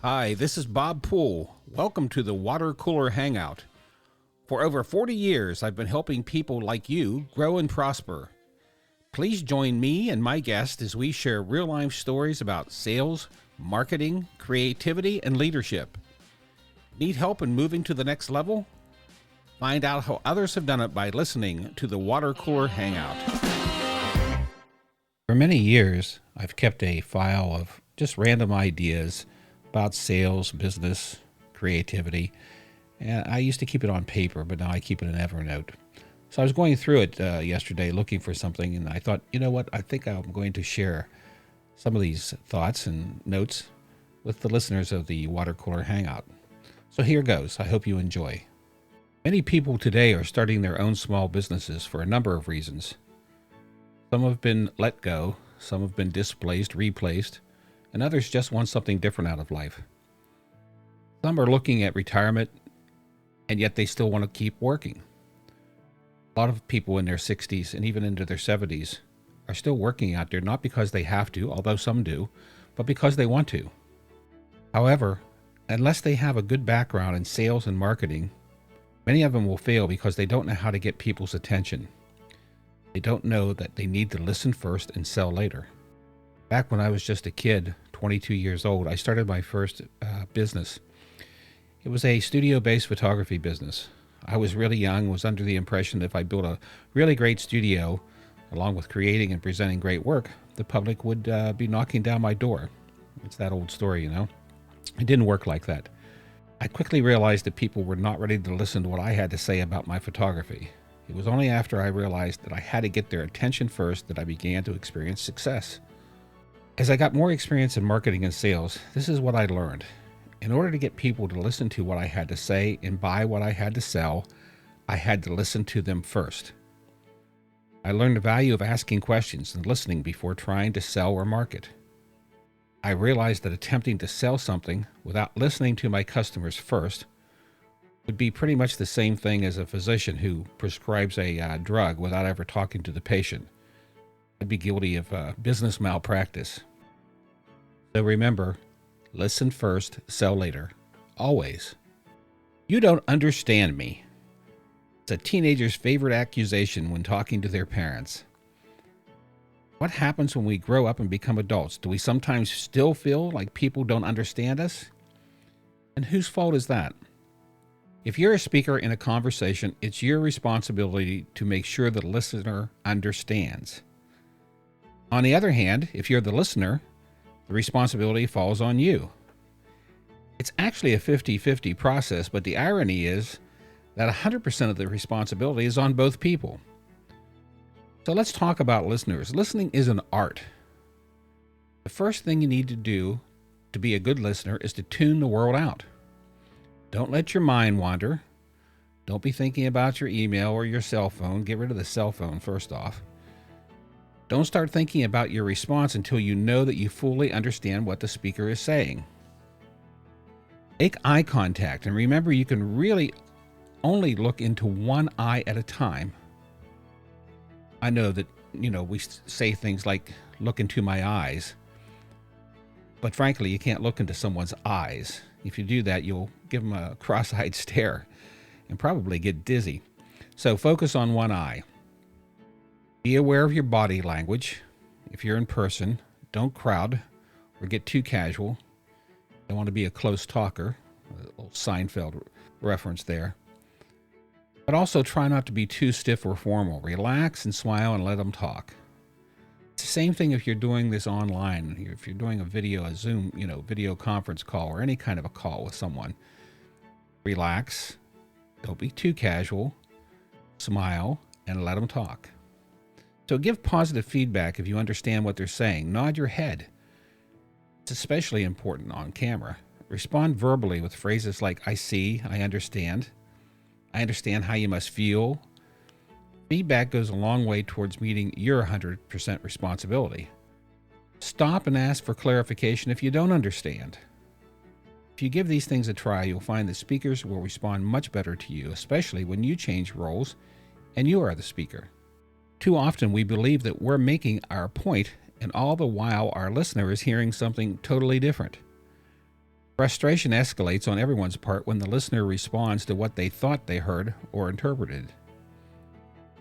Hi, this is Bob Poole. Welcome to the Water Cooler Hangout. For over 40 years, I've been helping people like you grow and prosper. Please join me and my guests as we share real-life stories about sales, marketing, creativity, and leadership. Need help in moving to the next level? Find out how others have done it by listening to the Water Cooler Hangout. For many years, I've kept a file of just random ideas about sales, business, creativity, and I used to keep it on paper, but now I keep it in Evernote. So I was going through it yesterday looking for something, and I thought, you know what, I think I'm going to share some of these thoughts and notes with the listeners of the Water Cooler Hangout. So here goes. I hope you enjoy. Many people today are starting their own small businesses for a number of reasons. Some have been let go, some have been displaced, replaced, and others just want something different out of life. Some are looking at retirement, and yet they still want to keep working. A lot of people in their 60s and even into their 70s are still working out there, not because they have to, although some do, but because they want to. However, unless they have a good background in sales and marketing, many of them will fail because they don't know how to get people's attention. They don't know that they need to listen first and sell later. Back when I was just a kid, 22 years old, I started my first business. It was a studio-based photography business. I was really young, was under the impression that if I built a really great studio, along with creating and presenting great work, the public would be knocking down my door. It's that old story, you know. It didn't work like that. I quickly realized that people were not ready to listen to what I had to say about my photography. It was only after I realized that I had to get their attention first that I began to experience success. As I got more experience in marketing and sales, this is what I learned. In order to get people to listen to what I had to say and buy what I had to sell, I had to listen to them first. I learned the value of asking questions and listening before trying to sell or market. I realized that attempting to sell something without listening to my customers first would be pretty much the same thing as a physician who prescribes a drug without ever talking to the patient. I'd be guilty of business malpractice. So remember, listen first, sell later. Always. You don't understand me. It's a teenager's favorite accusation when talking to their parents. What happens when we grow up and become adults? Do we sometimes still feel like people don't understand us? And whose fault is that? If you're a speaker in a conversation, it's your responsibility to make sure the listener understands. On the other hand, if you're the listener, the responsibility falls on you. It's actually a 50-50 process, but the irony is that 100% of the responsibility is on both people. So let's talk about listeners. Listening is an art. The first thing you need to do to be a good listener is to tune the world out. Don't let your mind wander. Don't be thinking about your email or your cell phone. Get rid of the cell phone first off. Don't start thinking about your response until you know that you fully understand what the speaker is saying. Make eye contact, and remember you can really only look into one eye at a time. I know that, we say things like, look into my eyes, but frankly, you can't look into someone's eyes. If you do that, you'll give them a cross-eyed stare and probably get dizzy. So focus on one eye. Be aware of your body language. If you're in person, don't crowd or get too casual. Don't want to be a close talker. A little Seinfeld reference there. But also try not to be too stiff or formal. Relax and smile and let them talk. It's the same thing if you're doing this online. If you're doing a Zoom, video conference call or any kind of a call with someone. Relax. Don't be too casual. Smile and let them talk. So give positive feedback if you understand what they're saying. Nod your head. It's especially important on camera. Respond verbally with phrases like, I see, I understand how you must feel. Feedback goes a long way towards meeting your 100% responsibility. Stop and ask for clarification if you don't understand. If you give these things a try, you'll find that speakers will respond much better to you, especially when you change roles and you are the speaker. Too often we believe that we're making our point and all the while our listener is hearing something totally different. Frustration escalates on everyone's part when the listener responds to what they thought they heard or interpreted.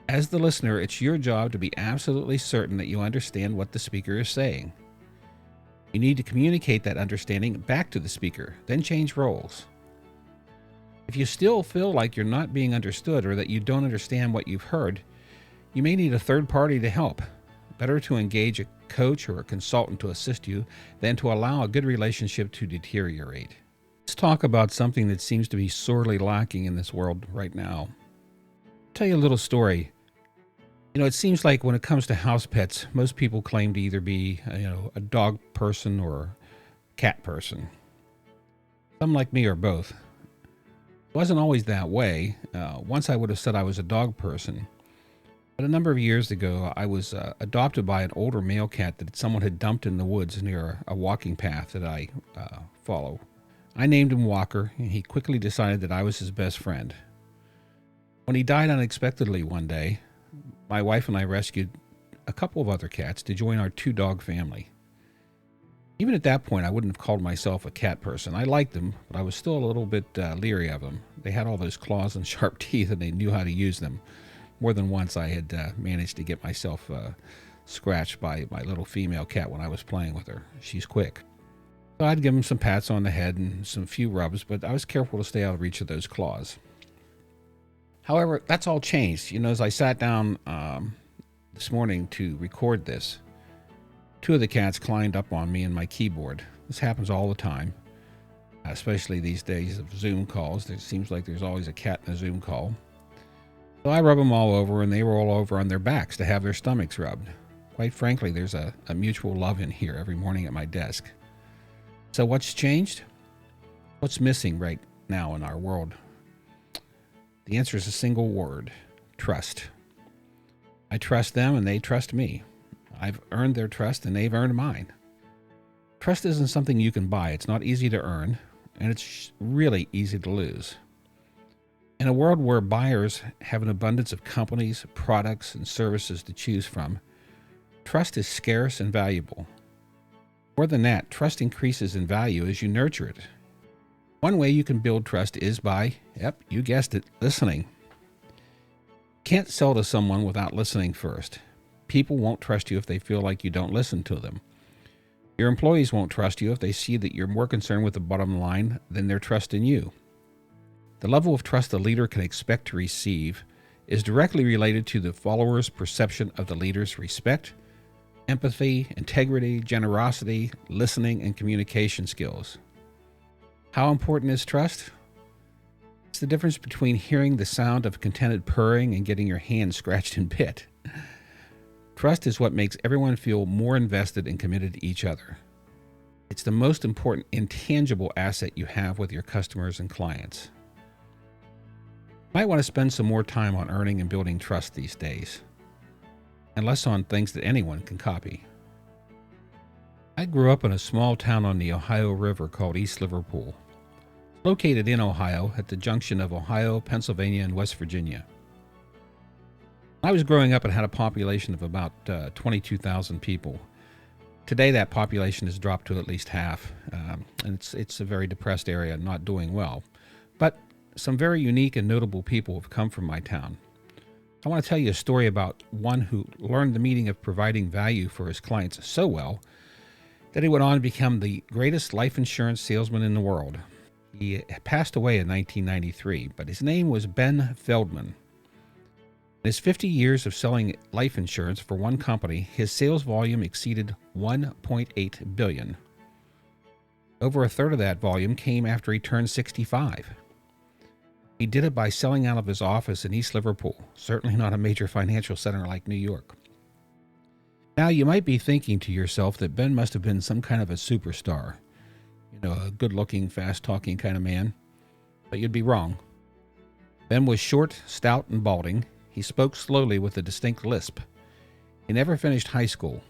As the listener, it's your job to be absolutely certain that you understand what the speaker is saying. You need to communicate that understanding back to the speaker, then change roles. If you still feel like you're not being understood or that you don't understand what you've heard, you may need a third party to help. Better to engage a coach or a consultant to assist you than to allow a good relationship to deteriorate. Let's talk about something that seems to be sorely lacking in this world right now. I'll tell you a little story. It seems like when it comes to house pets, most people claim to either be, a dog person or cat person. Some like me are both. It wasn't always that way. Once I would have said I was a dog person. But a number of years ago, I was adopted by an older male cat that someone had dumped in the woods near a walking path that I follow. I named him Walker, and he quickly decided that I was his best friend. When he died unexpectedly one day, my wife and I rescued a couple of other cats to join our 2-dog family. Even at that point, I wouldn't have called myself a cat person. I liked them, but I was still a little bit leery of them. They had all those claws and sharp teeth, and they knew how to use them. More than once, I had managed to get myself scratched by my little female cat when I was playing with her. She's quick. So I'd give him some pats on the head and some few rubs, but I was careful to stay out of reach of those claws. However, that's all changed. As I sat down this morning to record this, 2 of the cats climbed up on me and my keyboard. This happens all the time, especially these days of Zoom calls. It seems like there's always a cat in a Zoom call. So I rub them all over, and they roll over on their backs to have their stomachs rubbed. Quite frankly, there's a mutual love in here every morning at my desk. So what's changed? What's missing right now in our world? The answer is a single word: trust. I trust them, and they trust me. I've earned their trust, and they've earned mine. Trust isn't something you can buy. It's not easy to earn, and it's really easy to lose. In a world where buyers have an abundance of companies, products, and services to choose from, trust is scarce and valuable. More than that, trust increases in value as you nurture it. One way you can build trust is by, you guessed it, listening. Can't sell to someone without listening first. People won't trust you if they feel like you don't listen to them. Your employees won't trust you if they see that you're more concerned with the bottom line than their trust in you. The level of trust a leader can expect to receive is directly related to the follower's perception of the leader's respect, empathy, integrity, generosity, listening, and communication skills. How important is trust? It's the difference between hearing the sound of contented purring and getting your hand scratched and bit. Trust is what makes everyone feel more invested and committed to each other. It's the most important intangible asset you have with your customers and clients. You might want to spend some more time on earning and building trust these days, and less on things that anyone can copy. I grew up in a small town on the Ohio River called East Liverpool. It's located in Ohio at the junction of Ohio, Pennsylvania, and West Virginia. I was growing up and had a population of about 22,000 people. Today, that population has dropped to at least half, and it's a very depressed area, not doing well. But some very unique and notable people have come from my town. I want to tell you a story about one who learned the meaning of providing value for his clients so well that he went on to become the greatest life insurance salesman in the world. He passed away in 1993, but his name was Ben Feldman. In his 50 years of selling life insurance for one company, his sales volume exceeded $1.8 billion. Over a third of that volume came after he turned 65. He did it by selling out of his office in East Liverpool, certainly not a major financial center like New York. Now, you might be thinking to yourself that Ben must have been some kind of a superstar, a good-looking, fast-talking kind of man, but you'd be wrong. Ben was short, stout, and balding. He spoke slowly with a distinct lisp. He never finished high school.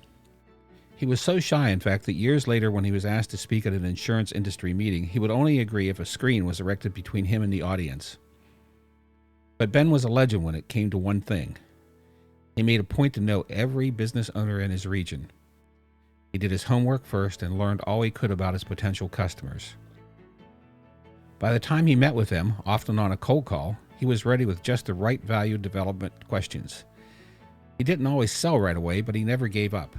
He was so shy, in fact, that years later when he was asked to speak at an insurance industry meeting, he would only agree if a screen was erected between him and the audience. But Ben was a legend when it came to one thing. He made a point to know every business owner in his region. He did his homework first and learned all he could about his potential customers. By the time he met with them, often on a cold call, he was ready with just the right value development questions. He didn't always sell right away, but he never gave up.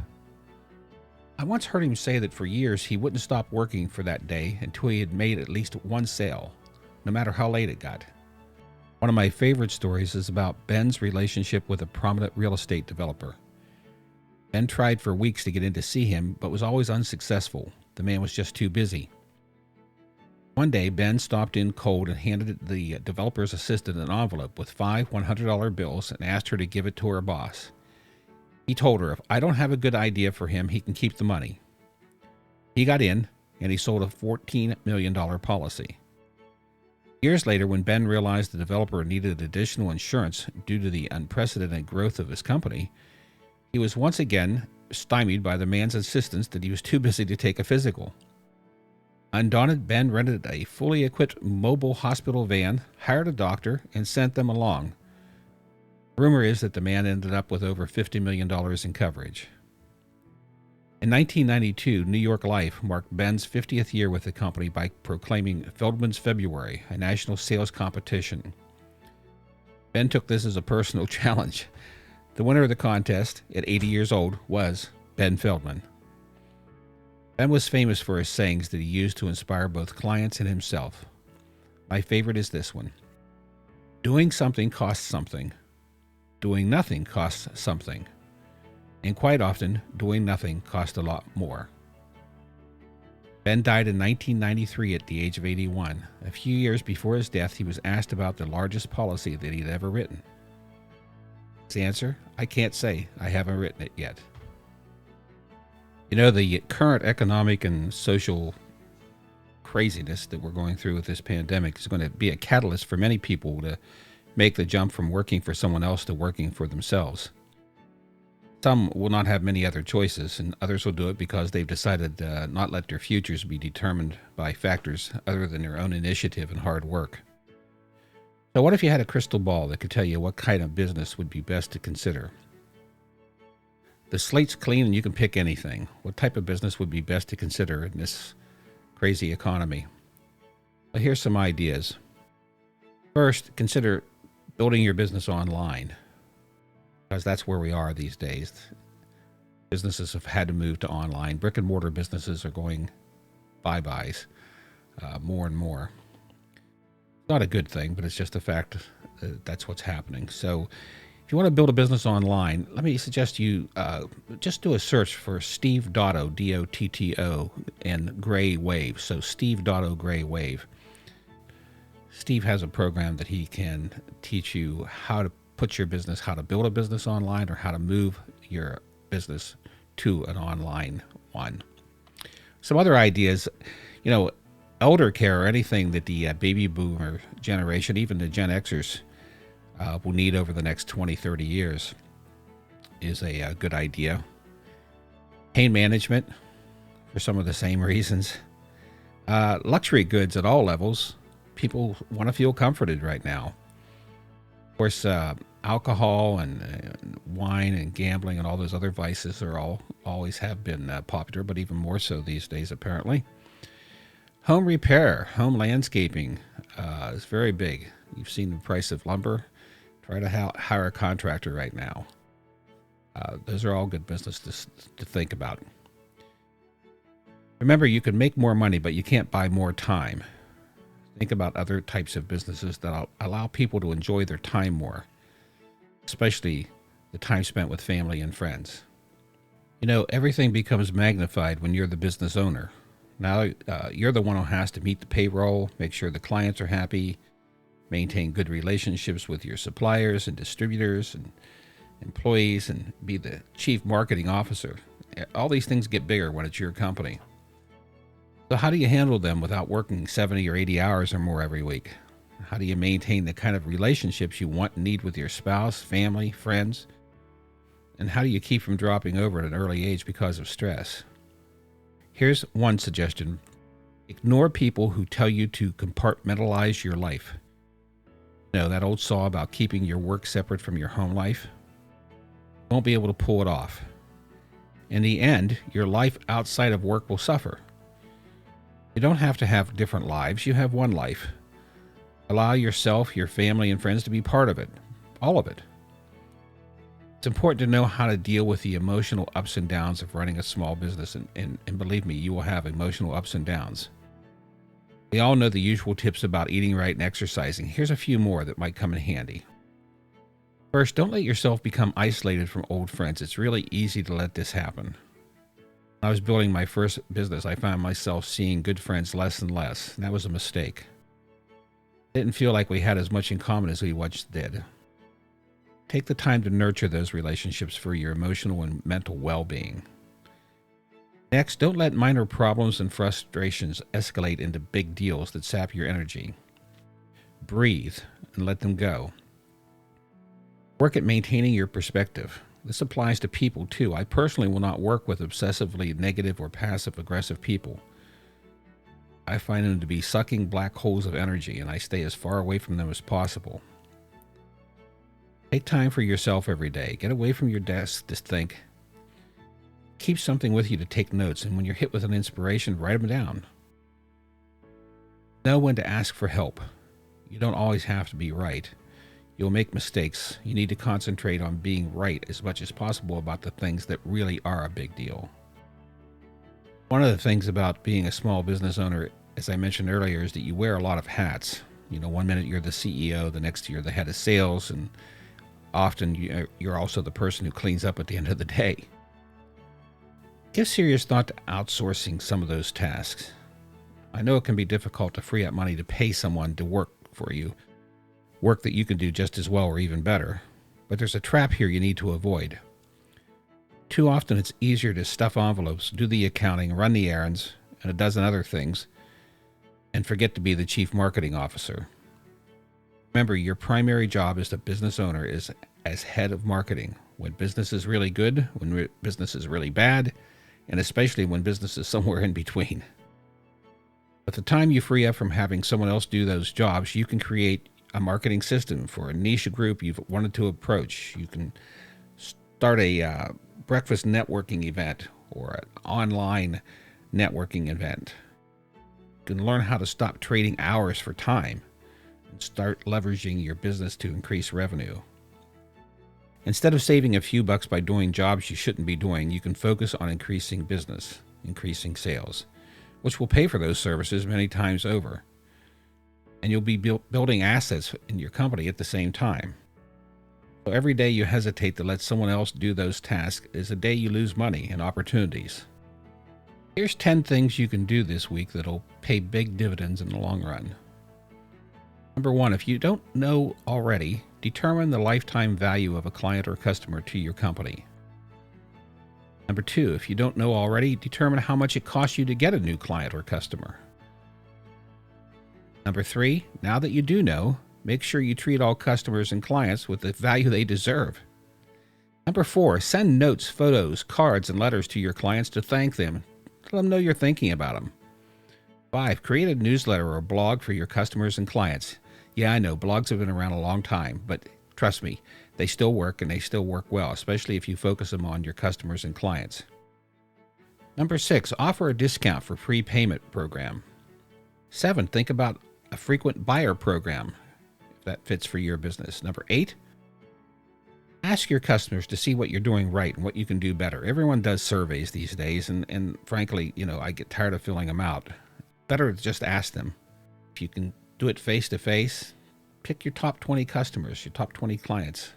I once heard him say that for years he wouldn't stop working for that day until he had made at least one sale, no matter how late it got. One of my favorite stories is about Ben's relationship with a prominent real estate developer. Ben tried for weeks to get in to see him, but was always unsuccessful. The man was just too busy. One day, Ben stopped in cold and handed the developer's assistant an envelope with 5 $100 bills and asked her to give it to her boss. He told her, if I don't have a good idea for him, he can keep the money. He got in, and he sold a $14 million policy. Years later, when Ben realized the developer needed additional insurance due to the unprecedented growth of his company, he was once again stymied by the man's insistence that he was too busy to take a physical. Undaunted, Ben rented a fully equipped mobile hospital van, hired a doctor, and sent them along. Rumor is that the man ended up with over $50 million in coverage. In 1992, New York Life marked Ben's 50th year with the company by proclaiming Feldman's February, a national sales competition. Ben took this as a personal challenge. The winner of the contest, at 80 years old, was Ben Feldman. Ben was famous for his sayings that he used to inspire both clients and himself. My favorite is this one. Doing something costs something. Doing nothing costs something. And quite often, doing nothing costs a lot more. Ben died in 1993 at the age of 81. A few years before his death, he was asked about the largest policy that he'd ever written. His answer, I can't say. I haven't written it yet. You know, the current economic and social craziness that we're going through with this pandemic is going to be a catalyst for many people to make the jump from working for someone else to working for themselves. Some will not have many other choices, and others will do it because they've decided not let their futures be determined by factors other than their own initiative and hard work. So what if you had a crystal ball that could tell you what kind of business would be best to consider? The slate's clean and you can pick anything. What type of business would be best to consider in this crazy economy? Well, here's some ideas. First, consider building your business online, because that's where we are these days. Businesses have had to move to online. Brick and mortar businesses are going bye-byes more and more. It's not a good thing, but it's just a fact that's what's happening. So if you want to build a business online, let me suggest you just do a search for Steve Dotto, D-O-T-T-O, and Gray Wave. So Steve Dotto Gray Wave. Steve has a program that he can teach you how to put your business, how to build a business online, or how to move your business to an online one. Some other ideas, elder care or anything that the baby boomer generation, even the Gen Xers, will need over the next 20, 30 years is a good idea. Pain management for some of the same reasons. Luxury goods at all levels. People want to feel comforted right now. Of course, alcohol and wine and gambling and all those other vices always have been popular, but even more so these days apparently. Home repair, home landscaping is very big. You've seen the price of lumber. Try to hire a contractor right now. Those are all good business to think about. Remember, you can make more money, but you can't buy more time. Think about other types of businesses that allow people to enjoy their time more, especially the time spent with family and friends. Everything becomes magnified when you're the business owner. Now you're the one who has to meet the payroll, make sure the clients are happy, maintain good relationships with your suppliers and distributors and employees, and be the chief marketing officer. All these things get bigger when it's your company. So how do you handle them without working 70 or 80 hours or more every week? How do you maintain the kind of relationships you want and need with your spouse, family, friends? And how do you keep from dropping over at an early age because of stress? Here's one suggestion. Ignore people who tell you to compartmentalize your life. That old saw about keeping your work separate from your home life? You won't be able to pull it off. In the end, your life outside of work will suffer. You don't have to have different lives, you have one life. Allow yourself, your family, and friends to be part of it, all of it. It's important to know how to deal with the emotional ups and downs of running a small business, and believe me, you will have emotional ups and downs. We all know the usual tips about eating right and exercising. Here's a few more that might come in handy. First, don't let yourself become isolated from old friends. It's really easy to let this happen. When I was building my first business, I found myself seeing good friends less and less, and that was a mistake. It didn't feel like we had as much in common as we once did. Take the time to nurture those relationships for your emotional and mental well-being. Next, don't let minor problems and frustrations escalate into big deals that sap your energy. Breathe and let them go. Work at maintaining your perspective. This applies to people too. I personally will not work with obsessively negative or passive-aggressive people. I find them to be sucking black holes of energy, and I stay as far away from them as possible. Take time for yourself every day. Get away from your desk to think. Keep something with you to take notes, and when you're hit with an inspiration, write them down. Know when to ask for help. You don't always have to be right. You'll make mistakes. You need to concentrate on being right as much as possible about the things that really are a big deal. One of the things about being a small business owner, as I mentioned earlier, is that you wear a lot of hats. One minute you're the CEO, the next you're the head of sales, and often you're also the person who cleans up at the end of the day. Give serious thought to outsourcing some of those tasks. I know it can be difficult to free up money to pay someone to work for you, work that you can do just as well or even better, but there's a trap here you need to avoid. Too often it's easier to stuff envelopes, do the accounting, run the errands, and a dozen other things, and forget to be the chief marketing officer. Remember, your primary job as a business owner is as head of marketing. When business is really good, when business is really bad, and especially when business is somewhere in between. At the time you free up from having someone else do those jobs, you can create a marketing system for a niche group you've wanted to approach. You can start a breakfast networking event or an online networking event. You can learn how to stop trading hours for time and start leveraging your business to increase revenue. Instead of saving a few bucks by doing jobs you shouldn't be doing, you can focus on increasing business, increasing sales, which will pay for those services many times over. And you'll be building assets in your company at the same time. So every day you hesitate to let someone else do those tasks is a day you lose money and opportunities. Here's 10 things you can do this week that'll pay big dividends in the long run. Number 1, if you don't know already, determine the lifetime value of a client or customer to your company. Number 2, if you don't know already, determine how much it costs you to get a new client or customer. Number 3, now that you do know, make sure you treat all customers and clients with the value they deserve. Number 4, send notes, photos, cards, and letters to your clients to thank them. Let them know you're thinking about them. 5, create a newsletter or blog for your customers and clients. Yeah, I know, blogs have been around a long time, but trust me, they still work and they still work well, especially if you focus them on your customers and clients. Number 6, offer a discount for free payment program. 7, think about a frequent buyer program, if that fits for your business. Number 8, ask your customers to see what you're doing right and what you can do better. Everyone does surveys these days, and frankly, I get tired of filling them out. Better to just ask them. If you can do it face-to-face, pick your top 20 customers, your top 20 clients,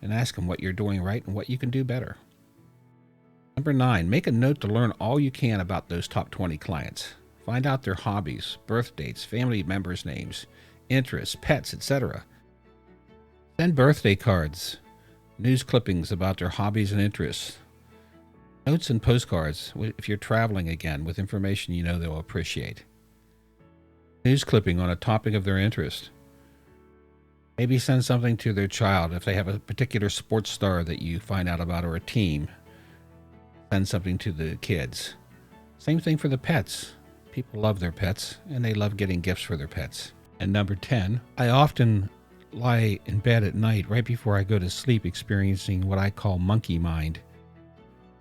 and ask them what you're doing right and what you can do better. Number 9, make a note to learn all you can about those top 20 clients. Find out their hobbies, birth dates, family members' names, interests, pets, etc. Send birthday cards, news clippings about their hobbies and interests, notes and postcards if you're traveling again with information you know they'll appreciate. News clipping on a topic of their interest. Maybe send something to their child if they have a particular sports star that you find out about or a team. Send something to the kids. Same thing for the pets. People love their pets and they love getting gifts for their pets. And number 10, I often lie in bed at night right before I go to sleep experiencing what I call monkey mind.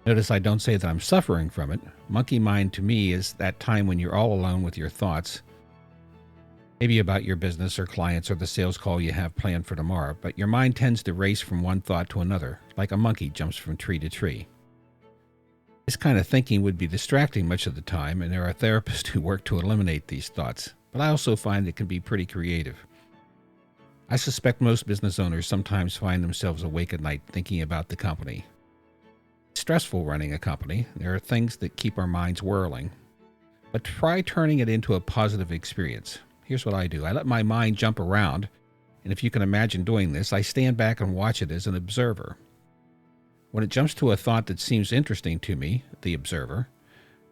Notice I don't say that I'm suffering from it. Monkey mind to me is that time when you're all alone with your thoughts, maybe about your business or clients or the sales call you have planned for tomorrow, but your mind tends to race from one thought to another, like a monkey jumps from tree to tree. This kind of thinking would be distracting much of the time, and there are therapists who work to eliminate these thoughts, but I also find it can be pretty creative. I suspect most business owners sometimes find themselves awake at night thinking about the company. It's stressful running a company. There are things that keep our minds whirling. But try turning it into a positive experience. Here's what I do. I let my mind jump around, and if you can imagine doing this, I stand back and watch it as an observer. When it jumps to a thought that seems interesting to me, the observer,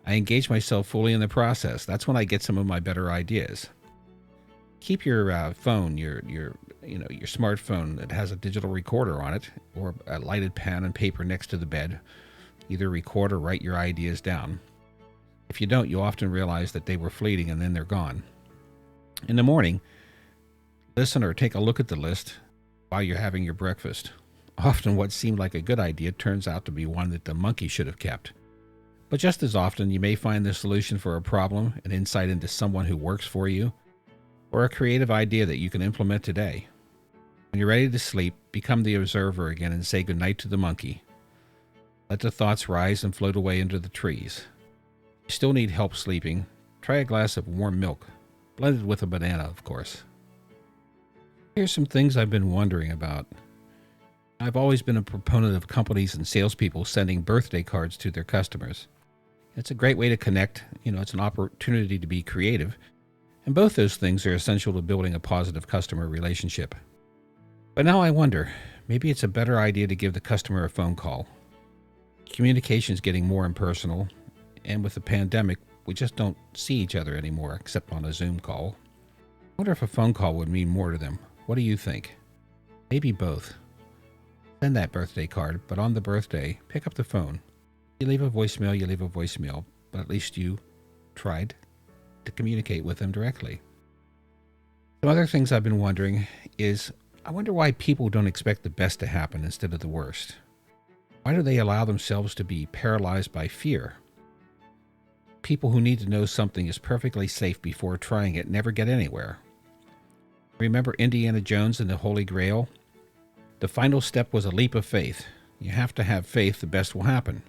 I engage myself fully in the process. That's when I get some of my better ideas. Keep your phone, your smartphone that has a digital recorder on it, or a lighted pen and paper next to the bed. Either record or write your ideas down. If you don't, you often realize that they were fleeting and then they're gone. In the morning, listen or take a look at the list while you're having your breakfast. Often what seemed like a good idea turns out to be one that the monkey should have kept. But just as often, you may find the solution for a problem, an insight into someone who works for you, or a creative idea that you can implement today. When you're ready to sleep, become the observer again and say goodnight to the monkey. Let the thoughts rise and float away into the trees. If you still need help sleeping, try a glass of warm milk, blended with a banana, of course. Here's some things I've been wondering about. I've always been a proponent of companies and salespeople sending birthday cards to their customers. It's a great way to connect. It's an opportunity to be creative. And both those things are essential to building a positive customer relationship. But now I wonder, maybe it's a better idea to give the customer a phone call. Communication is getting more impersonal, and with the pandemic, we just don't see each other anymore except on a Zoom call. I wonder if a phone call would mean more to them. What do you think? Maybe both. Send that birthday card, but on the birthday, pick up the phone. You leave a voicemail, but at least you tried to communicate with them directly. Some other things I've been wondering is, I wonder why people don't expect the best to happen instead of the worst. Why do they allow themselves to be paralyzed by fear? People who need to know something is perfectly safe before trying it never get anywhere. Remember Indiana Jones and the Holy Grail? The final step was a leap of faith. You have to have faith the best will happen.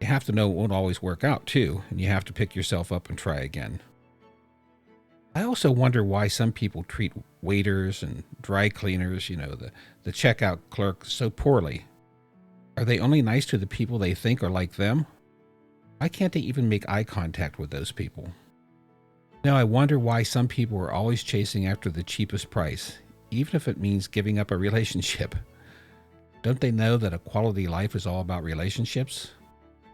You have to know it won't always work out, too, and you have to pick yourself up and try again. I also wonder why some people treat waiters and dry cleaners, the checkout clerk, so poorly. Are they only nice to the people they think are like them? Why can't they even make eye contact with those people? Now, I wonder why some people are always chasing after the cheapest price, even if it means giving up a relationship. Don't they know that a quality life is all about relationships?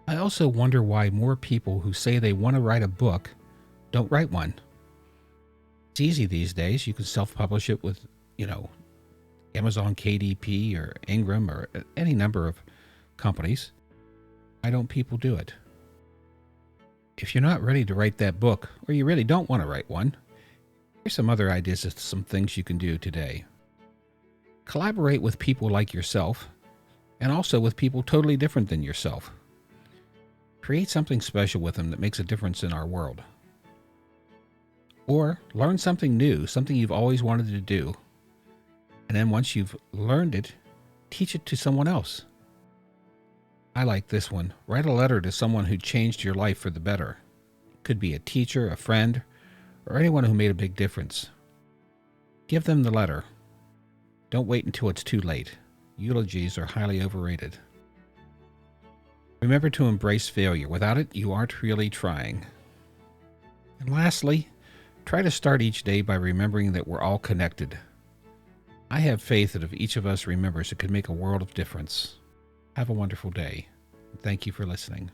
I also wonder why more people who say they want to write a book don't write one. It's easy these days. You can self-publish it with, Amazon KDP or Ingram or any number of companies. Why don't people do it? If you're not ready to write that book, or you really don't want to write one, here's some other ideas of some things you can do today. Collaborate with people like yourself, and also with people totally different than yourself. Create something special with them that makes a difference in our world. Or learn something new, something you've always wanted to do. And then once you've learned it, teach it to someone else. I like this one. Write a letter to someone who changed your life for the better. It could be a teacher, a friend, or anyone who made a big difference. Give them the letter. Don't wait until it's too late. Eulogies are highly overrated. Remember to embrace failure. Without it, you aren't really trying. And lastly, try to start each day by remembering that we're all connected. I have faith that if each of us remembers, it could make a world of difference. Have a wonderful day. Thank you for listening.